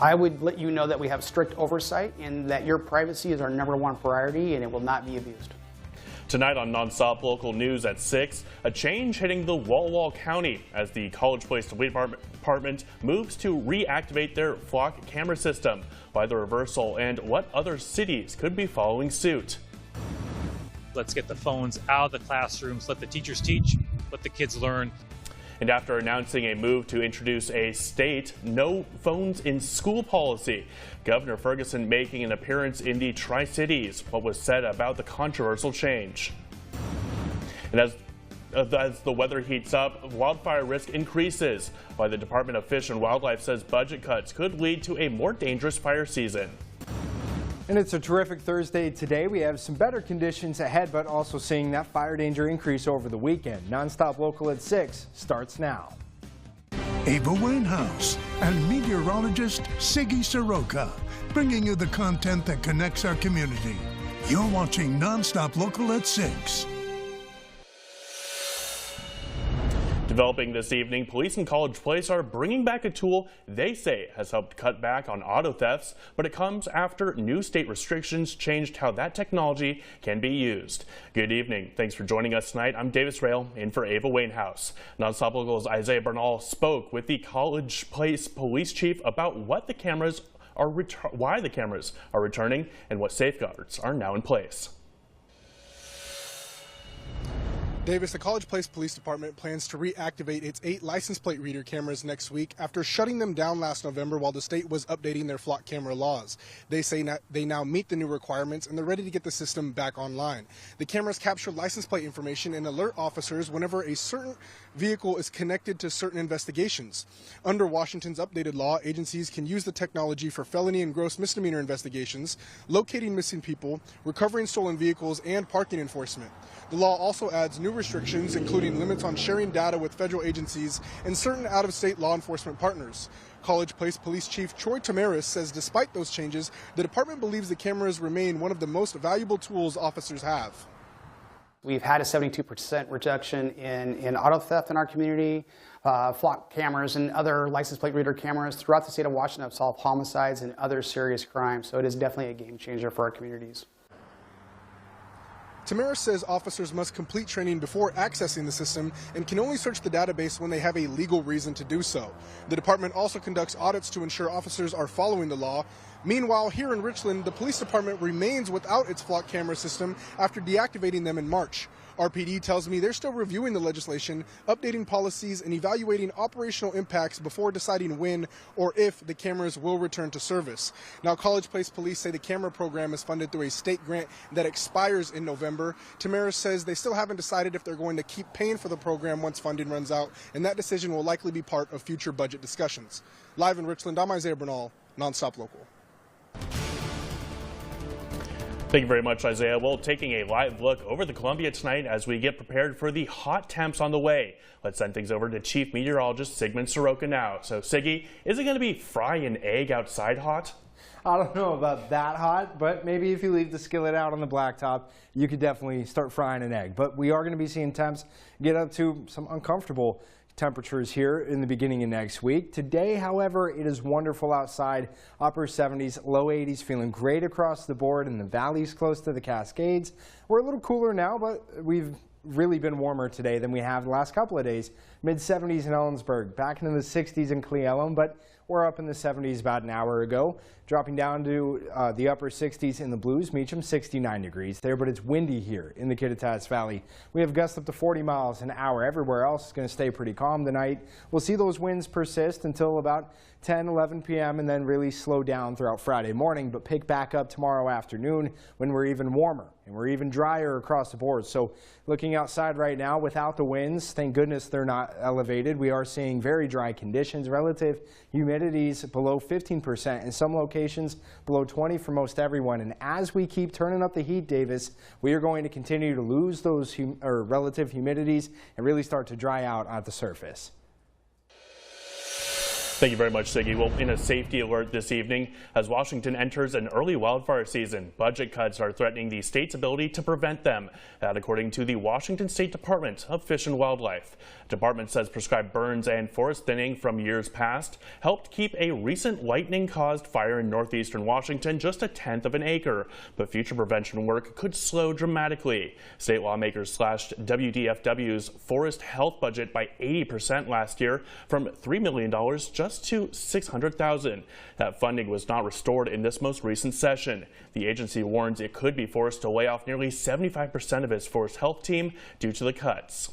I would let you know that we have strict oversight and that your privacy is our #1 priority and it will not be abused. Tonight on NonStop Local News at 6, a change hitting the Walla County as the College Place Police Department moves to reactivate their flock camera system. Why the reversal and what other cities could be following suit. Let's get the phones out of the classrooms, let the teachers teach, let the kids learn. And after announcing a move to introduce a state no phones in school policy, Governor Ferguson making an appearance in the Tri-Cities. What was said about the controversial change? And as the weather heats up, wildfire risk increases. Why the Department of Fish and Wildlife says budget cuts could lead to a more dangerous fire season. And it's a terrific Thursday today. We have some better conditions ahead, but also seeing that fire danger increase over the weekend. NonStop Local at 6 starts now. Ava Wainhouse and meteorologist Siggy Soroka, bringing you the content that connects our community. You're watching NonStop Local at 6. Developing this evening, police in College Place are bringing back a tool they say has helped cut back on auto thefts, but it comes after new state restrictions changed how that technology can be used. Good evening. Thanks for joining us tonight. I'm Davis Rail, in for Ava Wainhouse. NonStop Local's Isaiah Bernal spoke with the College Place police chief about what the cameras are why the cameras are returning and what safeguards are now in place. Davis, the College Place Police Department plans to reactivate its 8 license plate reader cameras next week after shutting them down last November while the state was updating their flock camera laws. They say they now meet the new requirements and they're ready to get the system back online. The cameras capture license plate information and alert officers whenever a certain vehicle is connected to certain investigations. Under Washington's updated law, agencies can use the technology for felony and gross misdemeanor investigations, locating missing people, recovering stolen vehicles, and parking enforcement. The law also adds new restrictions, including limits on sharing data with federal agencies and certain out-of-state law enforcement partners. College Place Police Chief Troy Tamaris says despite those changes, the department believes the cameras remain one of the most valuable tools officers have. We've had a 72% reduction in auto theft in our community. Flock cameras and other license plate reader cameras throughout the state of Washington have solved homicides and other serious crimes. So it is definitely a game changer for our communities. Tamaris says officers must complete training before accessing the system and can only search the database when they have a legal reason to do so. The department also conducts audits to ensure officers are following the law. Meanwhile, here in Richland, the police department remains without its flock camera system after deactivating them in March. RPD tells me they're still reviewing the legislation, updating policies, and evaluating operational impacts before deciding when or if the cameras will return to service. Now, College Place Police say the camera program is funded through a state grant that expires in November. Tamaris says they still haven't decided if they're going to keep paying for the program once funding runs out, and that decision will likely be part of future budget discussions. Live in Richland, I'm Isaiah Bernal, NonStop Local. Thank you very much, Isaiah. Well, taking a live look over the Columbia tonight as we get prepared for the hot temps on the way. Let's send things over to Chief Meteorologist Sigmund Soroka now. So, Siggy, is it going to be fry an egg outside hot? I don't know about that hot, but maybe if you leave the skillet out on the blacktop, you could definitely start frying an egg. But we are going to be seeing temps get up to some uncomfortable temperatures here in the beginning of next week. Today, however, it is wonderful outside. Upper 70s, low 80s, feeling great across the board in the valleys close to the Cascades. We're a little cooler now, but we've really been warmer today than we have the last couple of days. Mid 70s in Ellensburg, back into the 60s in Cle Elum, but we're up in the 70s about an hour ago, dropping down to the upper 60s in the Blues. Meacham, 69 degrees there, but it's windy here in the Kittitas Valley. We have gusts up to 40 miles an hour. Everywhere else is going to stay pretty calm tonight. We'll see those winds persist until about 10, 11 p.m. and then really slow down throughout Friday morning, but pick back up tomorrow afternoon when we're even warmer and we're even drier across the board. So looking outside right now without the winds, thank goodness they're not elevated. We are seeing very dry conditions, relative humidities below 15%, in some locations below 20 for most everyone. And as we keep turning up the heat, Davis, we are going to continue to lose those relative humidities and really start to dry out at the surface. Thank you very much, Siggy. Well, in a safety alert this evening, as Washington enters an early wildfire season, budget cuts are threatening the state's ability to prevent them. That according to the Washington State Department of Fish and Wildlife. The department says prescribed burns and forest thinning from years past helped keep a recent lightning-caused fire in northeastern Washington just 1/10 of an acre. But future prevention work could slow dramatically. State lawmakers slashed WDFW's forest health budget by 80% last year, from $3 million just to $600,000. That funding was not restored in this most recent session. The agency warns it could be forced to lay off nearly 75% of its forest health team due to the cuts.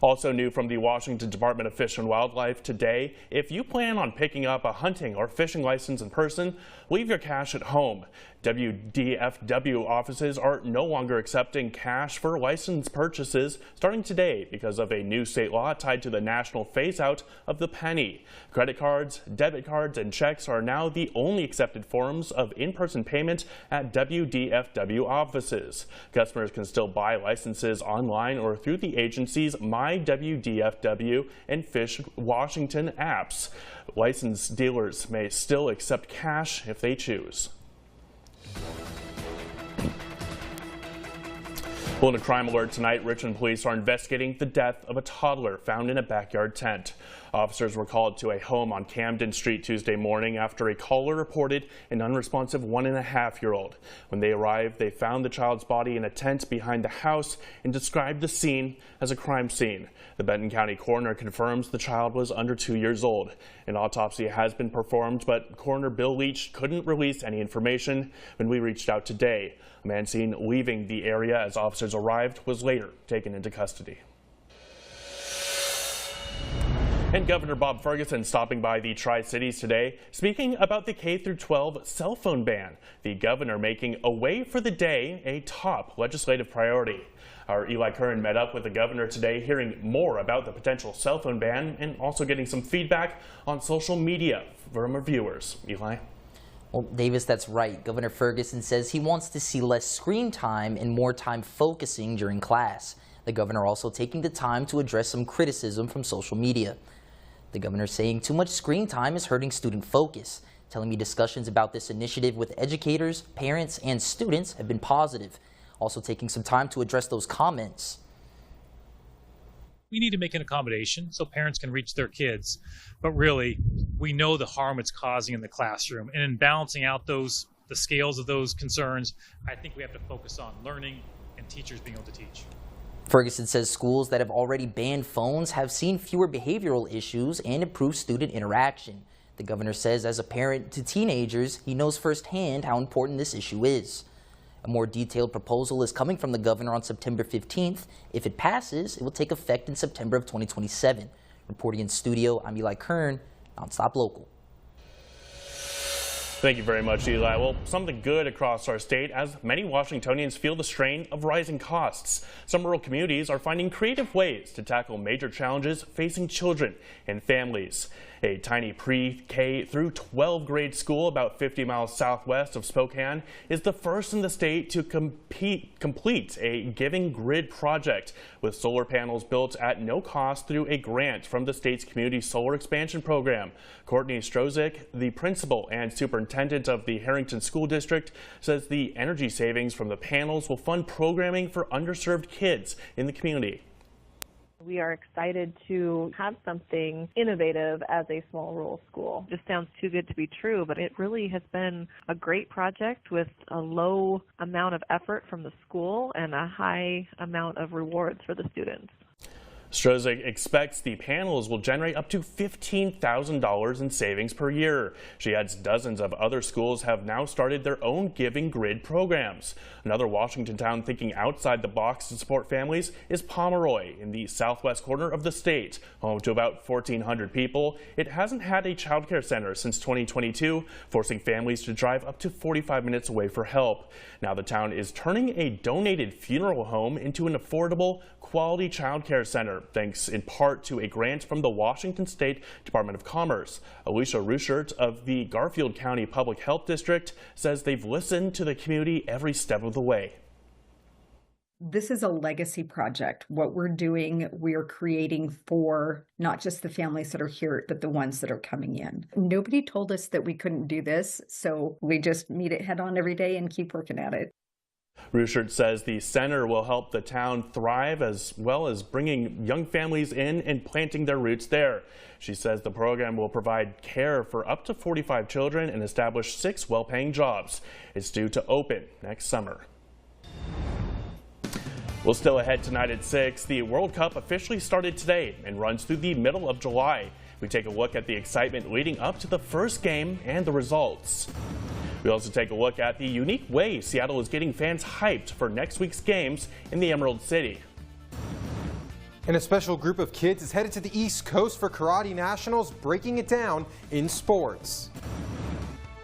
Also new from the Washington Department of Fish and Wildlife today, if you plan on picking up a hunting or fishing license in person, leave your cash at home. WDFW offices are no longer accepting cash for license purchases starting today because of a new state law tied to the national phase-out of the penny. Credit cards, debit cards, and checks are now the only accepted forms of in-person payment at WDFW offices. Customers can still buy licenses online or through the agency's My WDFW and Fish Washington apps. Licensed dealers may still accept cash if they choose. Well, in a crime alert tonight, Richmond police are investigating the death of a toddler found in a backyard tent. Officers were called to a home on Camden Street Tuesday morning after a caller reported an unresponsive 1.5-year-old. When they arrived, they found the child's body in a tent behind the house and described the scene as a crime scene. The Benton County coroner confirms the child was under 2 years old. An autopsy has been performed, but Coroner Bill Leach couldn't release any information when we reached out today. A man seen leaving the area as officers arrived was later taken into custody. And Governor Bob Ferguson stopping by the Tri-Cities today, speaking about the K-12 cell phone ban. The governor making Away for the Day a top legislative priority. Our Eli Curran met up with the governor today, hearing more about the potential cell phone ban and also getting some feedback on social media from our viewers. Eli? Well, Davis, that's right. Governor Ferguson says he wants to see less screen time and more time focusing during class. The governor also taking the time to address some criticism from social media. The governor saying too much screen time is hurting student focus, telling me discussions about this initiative with educators, parents, and students have been positive. Also taking some time to address those comments. We need to make an accommodation so parents can reach their kids, but really we know the harm it's causing in the classroom, and in balancing out the scales of those concerns, I think we have to focus on learning and teachers being able to teach. Ferguson says schools that have already banned phones have seen fewer behavioral issues and improved student interaction. The governor says as a parent to teenagers, he knows firsthand how important this issue is. A more detailed proposal is coming from the governor on September 15th. If it passes, it will take effect in September of 2027. Reporting in studio, I'm Eli Kern, NonStop Local. Thank you very much, Eli. Well, something good across our state as many Washingtonians feel the strain of rising costs. Some rural communities are finding creative ways to tackle major challenges facing children and families. A tiny pre-K through 12 grade school about 50 miles southwest of Spokane is the first in the state to complete a Giving Grid project with solar panels built at no cost through a grant from the state's Community Solar Expansion Program. Courtney Strozik, the principal and superintendent of the Harrington School District, says the energy savings from the panels will fund programming for underserved kids in the community. We are excited to have something innovative as a small rural school. Just sounds too good to be true, but it really has been a great project with a low amount of effort from the school and a high amount of rewards for the students. Strozik expects the panels will generate up to $15,000 in savings per year. She adds dozens of other schools have now started their own Giving Grid programs. Another Washington town thinking outside the box to support families is Pomeroy in the southwest corner of the state. Home to about 1,400 people, it hasn't had a child care center since 2022, forcing families to drive up to 45 minutes away for help. Now the town is turning a donated funeral home into an affordable, quality child care center, thanks in part to a grant from the Washington State Department of Commerce. Alicia Ruschert of the Garfield County Public Health District says they've listened to the community every step of the way. This is a legacy project. What we're doing, we're creating for not just the families that are here, but the ones that are coming in. Nobody told us that we couldn't do this, so we just meet it head on every day and keep working at it. Ruchert says the center will help the town thrive as well as bringing young families in and planting their roots there. She says the program will provide care for up to 45 children and establish 6 well-paying jobs. It's due to open next summer. Well, still ahead tonight at 6, the World Cup officially started today and runs through the middle of July. We take a look at the excitement leading up to the first game and the results. We also take a look at the unique way Seattle is getting fans hyped for next week's games in the Emerald City. And a special group of kids is headed to the East Coast for Karate Nationals, breaking it down in sports.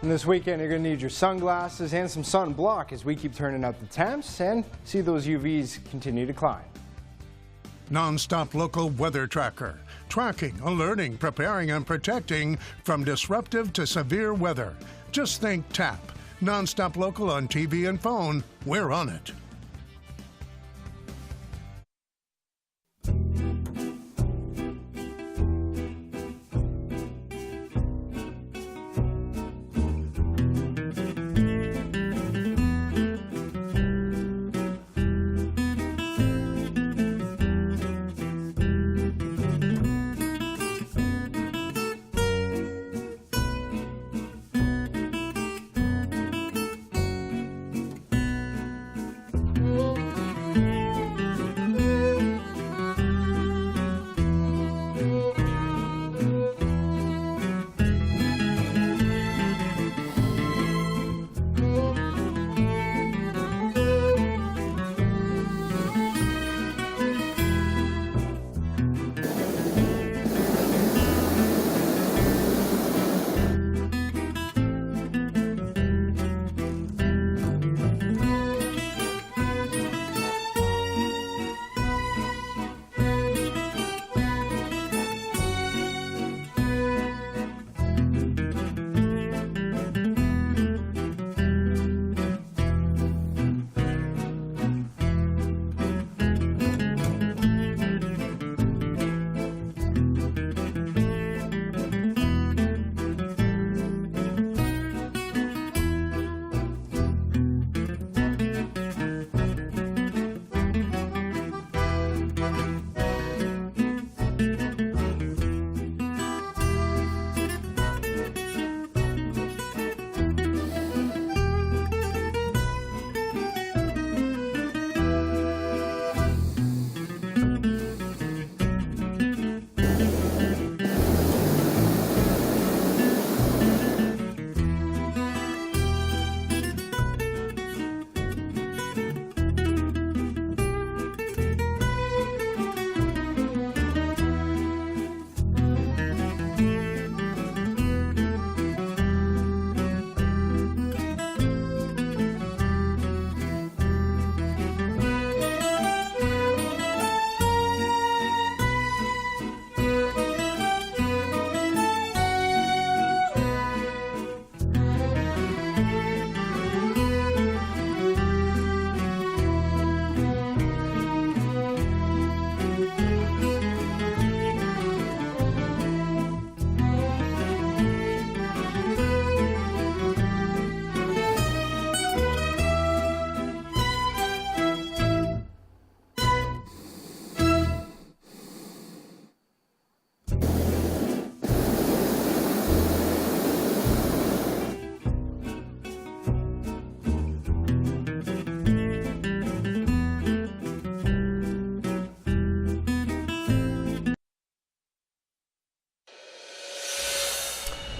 And this weekend, you're going to need your sunglasses and some sunblock as we keep turning up the temps and see those UVs continue to climb. NonStop Local Weather Tracker. Tracking, alerting, preparing, and protecting from disruptive to severe weather. Just think TAP. NonStop Local on TV and phone. We're on it.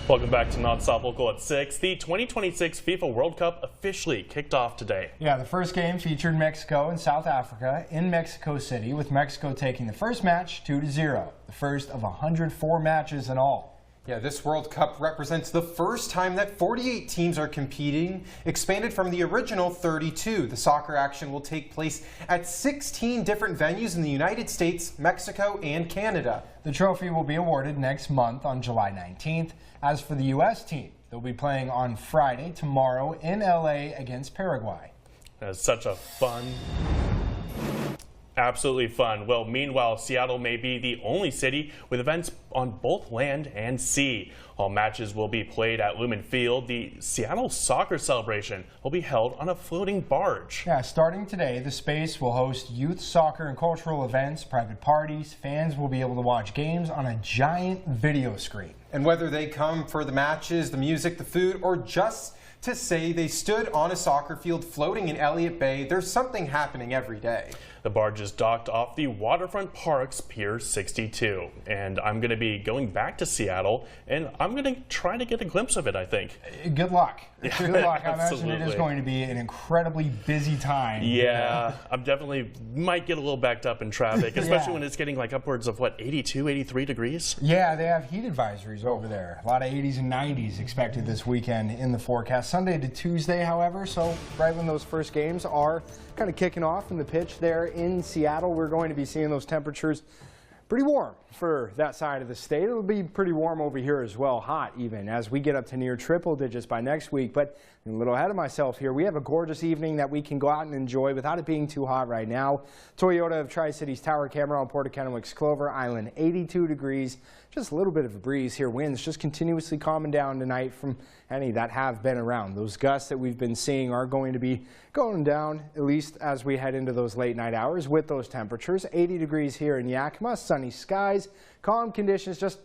Welcome back to NonStop Local at 6. The 2026 FIFA World Cup officially kicked off today. Yeah, the first game featured Mexico and South Africa in Mexico City, with Mexico taking the first match 2-0, the first of 104 matches in all. Yeah, this World Cup represents the first time that 48 teams are competing, expanded from the original 32. The soccer action will take place at 16 different venues in the United States, Mexico, and Canada. The trophy will be awarded next month on July 19th. As for the U.S. team, they'll be playing on Friday, tomorrow, in L.A. against Paraguay. It's such a fun Absolutely fun. Well, meanwhile, Seattle may be the only city with events on both land and sea. All matches will be played at Lumen Field. The Seattle Soccer Celebration will be held on a floating barge. Yeah, starting today, the space will host youth soccer and cultural events, private parties. Fans will be able to watch games on a giant video screen. And whether they come for the matches, the music, the food, or just to say they stood on a soccer field floating in Elliott Bay, there's something happening every day. The barge is docked off the Waterfront Park's Pier 62. And I'm going to be going back to Seattle, and I'm going to try to get a glimpse of it, I think. Good luck. Good luck. I imagine Absolutely. it is going to be an incredibly busy time. Yeah, I'm definitely might get a little backed up in traffic, especially Yeah. when it's getting like upwards of, 82, 83 degrees? Yeah, they have heat advisories over there. A lot of 80s and 90s expected this weekend in the forecast. Sunday to Tuesday, however, so right when those first games are kind of kicking off in the pitch there in Seattle, we're going to be seeing those temperatures pretty warm for that side of the state. It'll be pretty warm over here as well, hot even, as we get up to near triple digits by next week. But I'm a little ahead of myself here. We have a gorgeous evening that we can go out and enjoy without it being too hot right now. Toyota of Tri-Cities Tower Camera on Port of Kennewick's Clover Island, 82 degrees. Just a little bit of a breeze here. Winds just continuously calming down tonight from any that have been around. Those gusts that we've been seeing are going to be going down, at least as we head into those late night hours with those temperatures. 80 degrees here in Yakima, sunny skies, calm conditions, just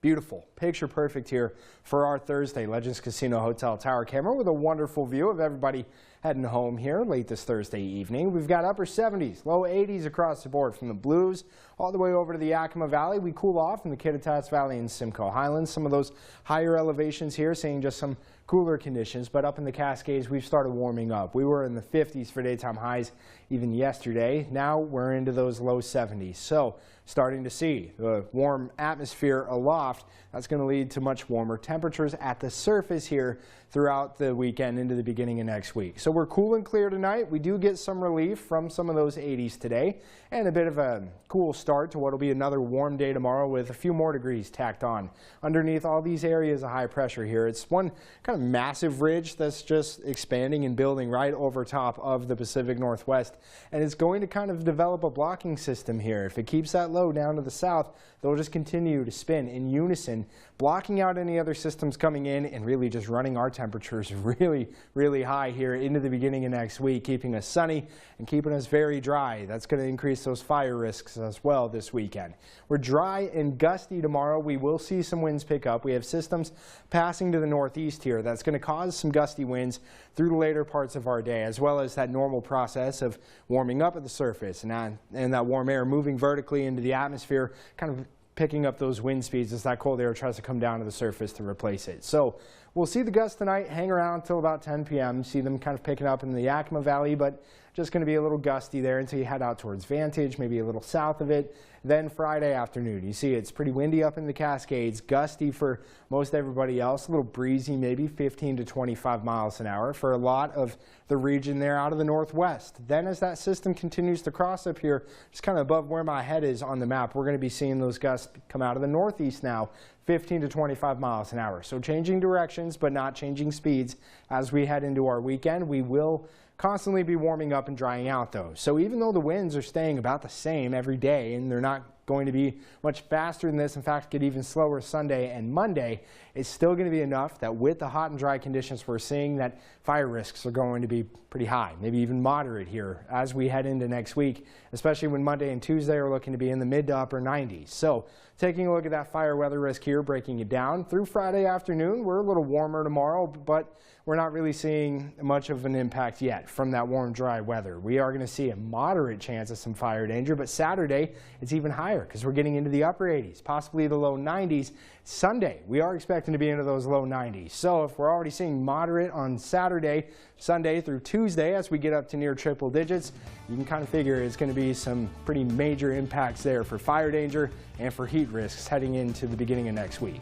beautiful. Picture perfect here for our Thursday Legends Casino Hotel Tower Camera with a wonderful view of everybody heading home here late this Thursday evening. We've got upper 70s, low 80s across the board from the Blues all the way over to the Yakima Valley. We cool off in the Kittitas Valley and Simcoe Highlands. Some of those higher elevations here seeing just some cooler conditions, but up in the Cascades we've started warming up. We were in the 50s for daytime highs even yesterday. Now we're into those low 70s. So starting to see the warm atmosphere aloft. That's going to lead to much warmer temperatures at the surface here throughout the weekend into the beginning of next week. So we're cool and clear tonight. We do get some relief from some of those 80s today and a bit of a cool start to what will be another warm day tomorrow with a few more degrees tacked on. Underneath all these areas of high pressure here, it's one kind of massive ridge that's just expanding and building right over top of the Pacific Northwest, and it's going to kind of develop a blocking system here. If it keeps that low down to the south, they'll just continue to spin in unison, blocking out any other systems coming in and really just running our temperatures really, really high here into the beginning of next week, keeping us sunny and keeping us very dry. That's going to increase those fire risks as well this weekend. We're dry and gusty tomorrow. We will see some winds pick up. We have systems passing to the northeast here. That's going to cause some gusty winds through the later parts of our day, as well as that normal process of warming up at the surface and that warm air moving vertically into the atmosphere, kind of picking up those wind speeds as that cold air tries to come down to the surface to replace it. So we'll see the gusts tonight, hang around until about 10 p.m., see them kind of picking up in the Yakima Valley, but just going to be a little gusty there until you head out towards Vantage, maybe a little south of it. Then Friday afternoon, you see it's pretty windy up in the Cascades, gusty for most everybody else, a little breezy, maybe 15 to 25 miles an hour for a lot of the region there out of the northwest. Then as that system continues to cross up here, just kind of above where my head is on the map, we're going to be seeing those gusts come out of the northeast now, 15 to 25 miles an hour. So changing directions, but not changing speeds as we head into our weekend. We will constantly be warming up and drying out though. So even though the winds are staying about the same every day and they're not going to be much faster than this, in fact get even slower Sunday and Monday, it's still going to be enough that with the hot and dry conditions we're seeing, that fire risks are going to be pretty high, maybe even moderate here as we head into next week, especially when Monday and Tuesday are looking to be in the mid to upper 90s. So taking a look at that fire weather risk here, breaking it down through Friday afternoon, we're a little warmer tomorrow, but we're not really seeing much of an impact yet from that warm, dry weather. We are going to see a moderate chance of some fire danger, but Saturday it's even higher because we're getting into the upper 80s, possibly the low 90s. Sunday, we are expecting to be into those low 90s. So if we're already seeing moderate on Saturday, Sunday through Tuesday, as we get up to near triple digits, you can kind of figure it's going to be some pretty major impacts there for fire danger and for heat risks heading into the beginning of next week.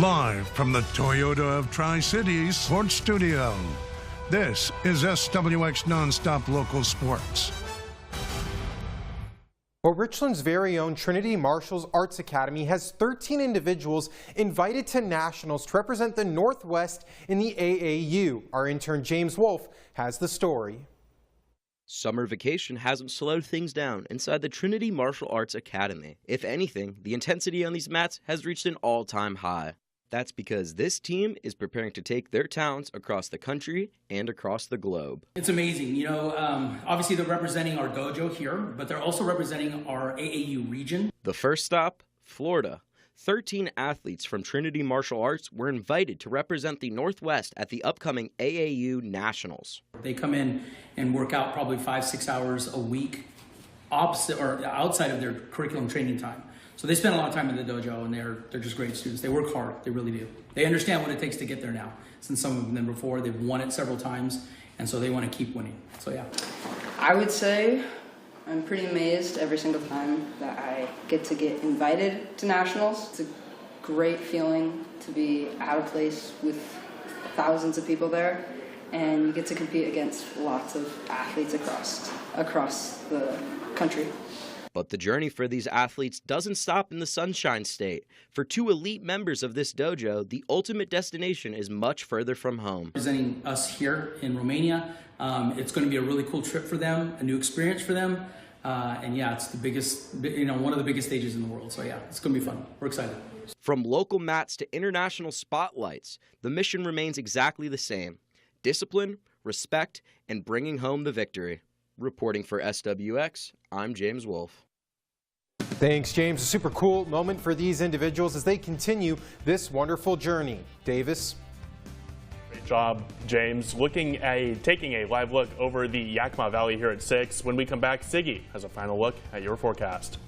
Live from the Toyota of Tri-Cities Sports Studio, this is SWX NonStop Local Sports. Well, Richland's very own Trinity Marshall's Arts Academy has 13 individuals invited to nationals to represent the Northwest in the AAU. Our intern James Wolf has the story. Summer vacation hasn't slowed things down inside the Trinity Martial Arts Academy. If anything, the intensity on these mats has reached an all-time high. That's because this team is preparing to take their talents across the country and across the globe. It's amazing. You know, obviously they're representing our dojo here, but they're also representing our AAU region. The first stop, Florida. 13 athletes from Trinity Martial Arts were invited to represent the Northwest at the upcoming AAU Nationals. They come in and work out probably 5-6 hours a week opposite or outside of their curriculum training time. So they spend a lot of time in the dojo, and they're just great students. They work hard, they really do. They understand what it takes to get there now. Since some of them before, they've won it several times, and so they want to keep winning. So yeah. I would say I'm pretty amazed every single time that I get invited to nationals. It's a great feeling to be out of place with thousands of people there, and you get to compete against lots of athletes across the country. But the journey for these athletes doesn't stop in the Sunshine State. For two elite members of this dojo, the ultimate destination is much further from home. Representing us here in Romania, it's going to be a really cool trip for them, a new experience for them, and yeah, it's the biggest, one of the biggest stages in the world. So yeah, it's going to be fun. We're excited. From local mats to international spotlights, the mission remains exactly the same: discipline, respect, and bringing home the victory. Reporting for SWX, I'm James Wolf. Thanks, James. A super cool moment for these individuals as they continue this wonderful journey. Davis. Great job, James. Taking a live look over the Yakima Valley here at 6. When we come back, Siggy has a final look at your forecast.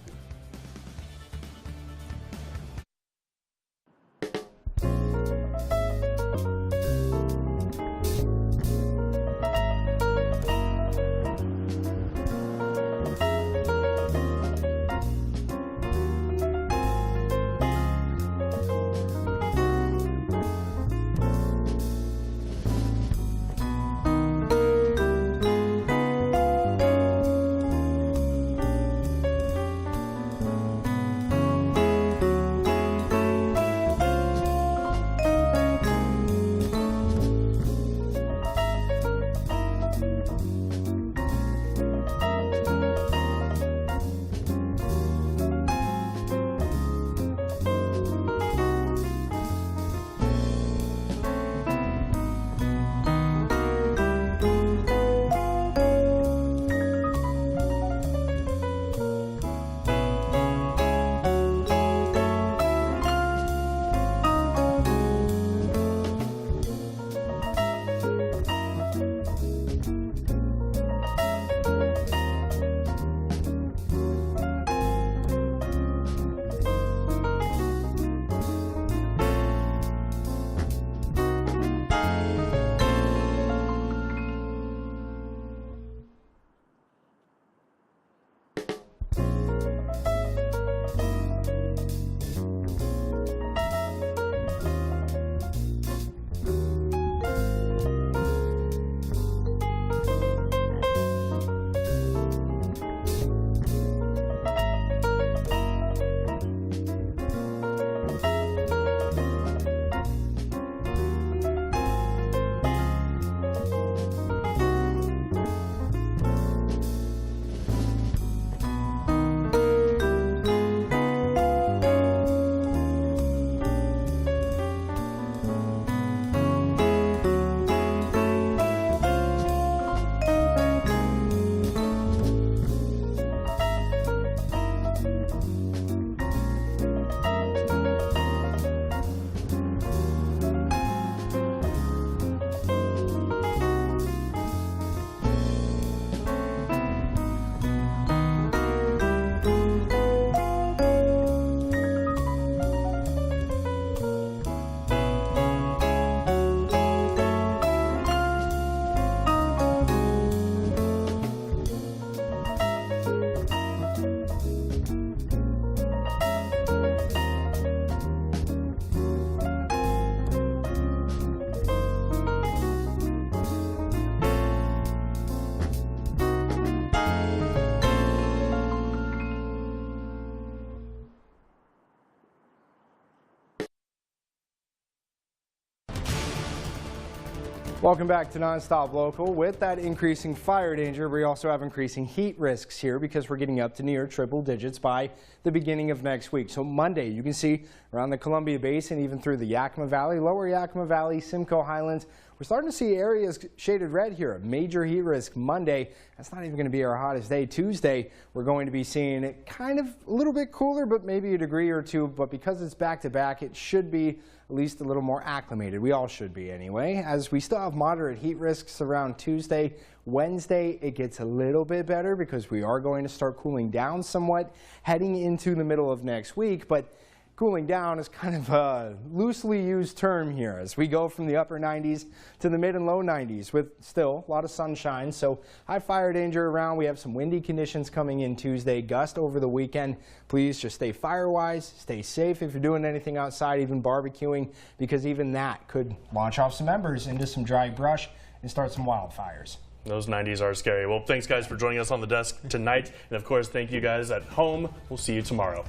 Welcome back to NonStop Local. With that increasing fire danger, we also have increasing heat risks here because we're getting up to near triple digits by the beginning of next week. So Monday, you can see around the Columbia Basin, even through the Yakima Valley, lower Yakima Valley, Simcoe Highlands, we're starting to see areas shaded red here. A major heat risk Monday. That's not even going to be our hottest day. Tuesday, we're going to be seeing it kind of a little bit cooler, but maybe a degree or two. But because it's back to back, it should be at least a little more acclimated. We all should be anyway, as we still have moderate heat risks around Tuesday. Wednesday, it gets a little bit better because we are going to start cooling down somewhat heading into the middle of next week. But cooling down is kind of a loosely used term here as we go from the upper 90s to the mid and low 90s with still a lot of sunshine. So high fire danger around. We have some windy conditions coming in Tuesday, gust over the weekend. Please just stay fire-wise, stay safe if you're doing anything outside, even barbecuing, because even that could launch off some embers into some dry brush and start some wildfires. Those 90s are scary. Well, thanks guys for joining us on the desk tonight. And of course, thank you guys at home. We'll see you tomorrow.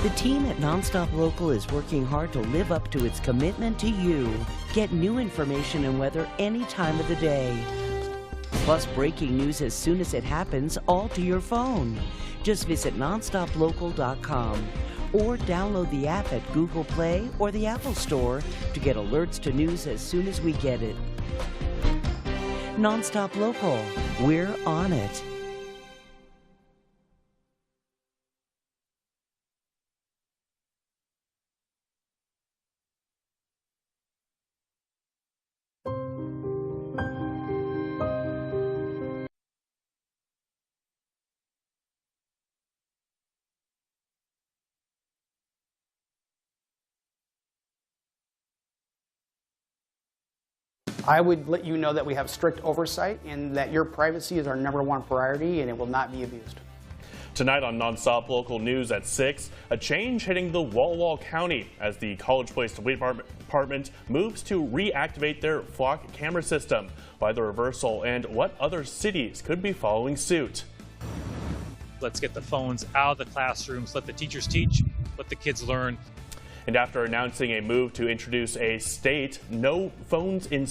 The team at NonStop Local is working hard to live up to its commitment to you. Get new information and weather any time of the day. Plus breaking news as soon as it happens, all to your phone. Just visit nonstoplocal.com or download the app at Google Play or the Apple Store to get alerts to news as soon as we get it. NonStop Local, we're on it. I would let you know that we have strict oversight and that your privacy is our #1 priority and it will not be abused. Tonight on NonStop Local News at 6, a change hitting the Walla Walla County as the College Place Department moves to reactivate their flock camera system. Why the reversal and what other cities could be following suit. Let's get the phones out of the classrooms, let the teachers teach, let the kids learn. And after announcing a move to introduce a state no phones in